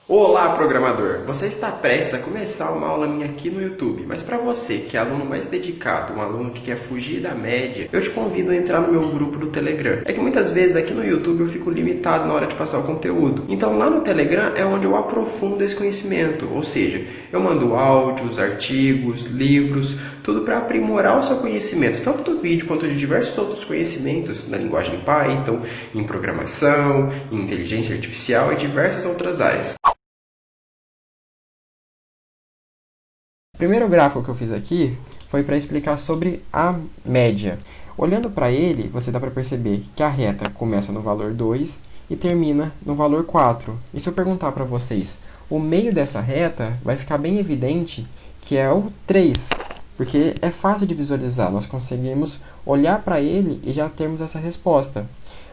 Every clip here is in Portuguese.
Olá, programador! Você está prestes a começar uma aula minha aqui no YouTube, mas para você que é aluno mais dedicado, um aluno que quer fugir da média, eu te convido a entrar no meu grupo do Telegram. É que muitas vezes aqui no YouTube eu fico limitado na hora de passar o conteúdo. Então lá no Telegram é onde eu aprofundo esse conhecimento, ou seja, eu mando áudios, artigos, livros, tudo para aprimorar o seu conhecimento, tanto do vídeo quanto de diversos outros conhecimentos na linguagem Python, em programação, em inteligência artificial e diversas outras áreas. O primeiro gráfico que eu fiz aqui foi para explicar sobre a média. Olhando para ele, você dá para perceber que a reta começa no valor 2 e termina no valor 4. E se eu perguntar para vocês, o meio dessa reta vai ficar bem evidente que é o 3, porque é fácil de visualizar, nós conseguimos olhar para ele e já termos essa resposta.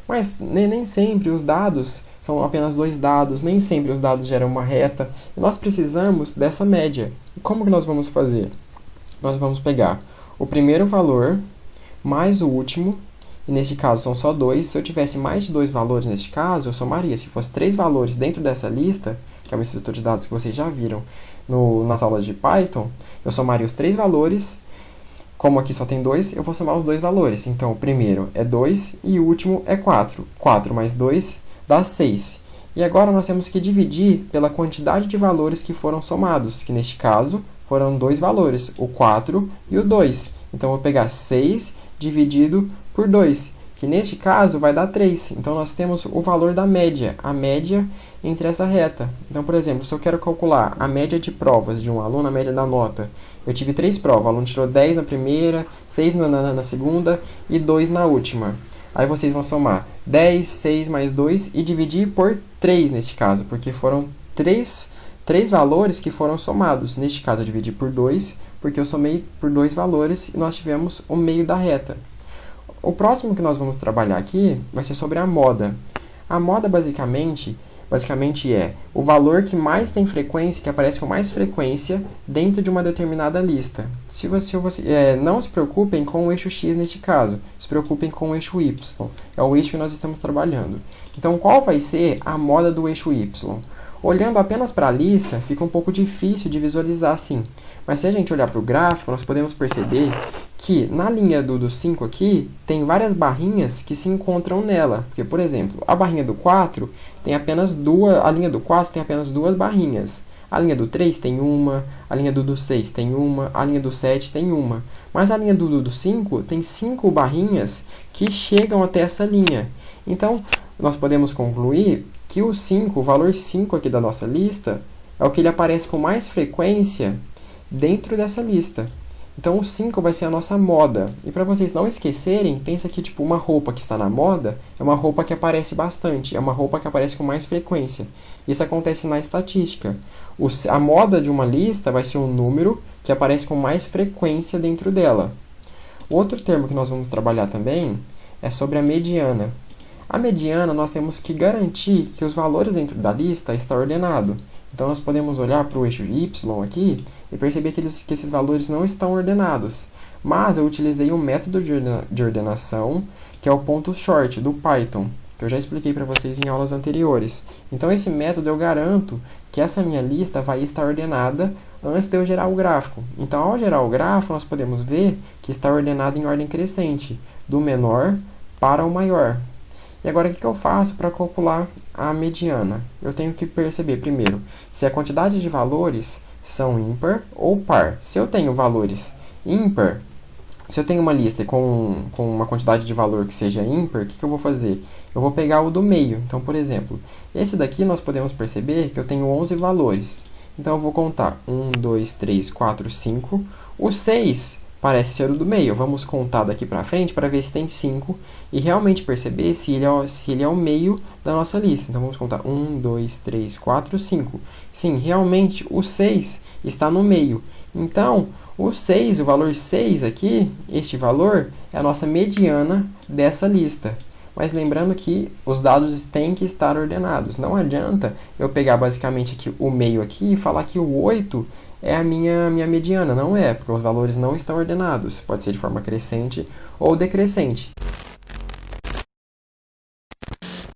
Mas nem sempre os dados são apenas dois dados, nem sempre os dados geram uma reta. E nós precisamos dessa média. E como que nós vamos fazer? Nós vamos pegar o primeiro valor mais o último, e neste caso são só dois. Se eu tivesse mais de dois valores neste caso, eu somaria. Se fosse três valores dentro dessa lista, que é uma estrutura de dados que vocês já viram nas aulas de Python, eu somaria os três valores. Como aqui só tem 2, eu vou somar os dois valores. Então, o primeiro é 2 e o último é 4. 4 mais 2 dá 6. E agora nós temos que dividir pela quantidade de valores que foram somados, que neste caso foram dois valores, o 4 e o 2. Então, eu vou pegar 6 dividido por 2, que neste caso vai dar 3. Então, nós temos o valor da média, a média entre essa reta. Então, por exemplo, se eu quero calcular a média de provas de um aluno, a média da nota, eu tive 3 provas, o aluno tirou 10 na primeira, 6 na segunda e 2 na última. Aí vocês vão somar 10, 6 mais 2 e dividir por 3 neste caso, porque foram 3 valores que foram somados. Neste caso eu dividi por 2, porque eu somei por 2 valores e nós tivemos o meio da reta. O próximo que nós vamos trabalhar aqui vai ser sobre a moda. A moda basicamente é o valor que mais tem frequência, que aparece com mais frequência dentro de uma determinada lista. Não se preocupem com o eixo X neste caso, se preocupem com o eixo Y. É o eixo que nós estamos trabalhando. Então, qual vai ser a moda do eixo Y? Olhando apenas para a lista, fica um pouco difícil de visualizar assim. Mas se a gente olhar para o gráfico, nós podemos perceber que na linha do 5 aqui, tem várias barrinhas que se encontram nela. Porque, por exemplo, a barrinha do 4 tem apenas duas, a linha do 4 tem apenas duas barrinhas. A linha do 3 tem uma, a linha do 6 tem uma, a linha do 7 tem uma. Mas a linha do 5 tem 5 barrinhas que chegam até essa linha. Então, nós podemos concluir que o 5, o valor 5 aqui da nossa lista, é o que ele aparece com mais frequência dentro dessa lista. Então, o 5 vai ser a nossa moda. E para vocês não esquecerem, pensa que tipo, uma roupa que está na moda é uma roupa que aparece bastante, é uma roupa que aparece com mais frequência. Isso acontece na estatística. A moda de uma lista vai ser um número que aparece com mais frequência dentro dela. Outro termo que nós vamos trabalhar também é sobre a mediana. A mediana, nós temos que garantir que os valores dentro da lista estão ordenados. Então, nós podemos olhar para o eixo Y aqui e perceber que esses valores não estão ordenados. Mas eu utilizei um método de ordenação, que é o ponto short do Python, que eu já expliquei para vocês em aulas anteriores. Então, esse método eu garanto que essa minha lista vai estar ordenada antes de eu gerar o gráfico. Então, ao gerar o gráfico, nós podemos ver que está ordenado em ordem crescente, do menor para o maior. E agora, o que eu faço para calcular a mediana? Eu tenho que perceber, primeiro, se a quantidade de valores são ímpar ou par. Se eu tenho valores ímpar, se eu tenho uma lista com uma quantidade de valor que seja ímpar, o que eu vou fazer? Eu vou pegar o do meio. Então, por exemplo, esse daqui nós podemos perceber que eu tenho 11 valores. Então, eu vou contar 1, 2, 3, 4, 5. O 6 parece ser o do meio. Vamos contar daqui para frente para ver se tem 5 e realmente perceber se ele é o meio da nossa lista. Então, vamos contar 1, 2, 3, 4, 5. Sim, realmente o 6 está no meio. Então, o 6, o valor 6 aqui, este valor, é a nossa mediana dessa lista. Mas lembrando que os dados têm que estar ordenados. Não adianta eu pegar basicamente aqui o meio aqui e falar que o 8 é a minha mediana. Não é, porque os valores não estão ordenados. Pode ser de forma crescente ou decrescente.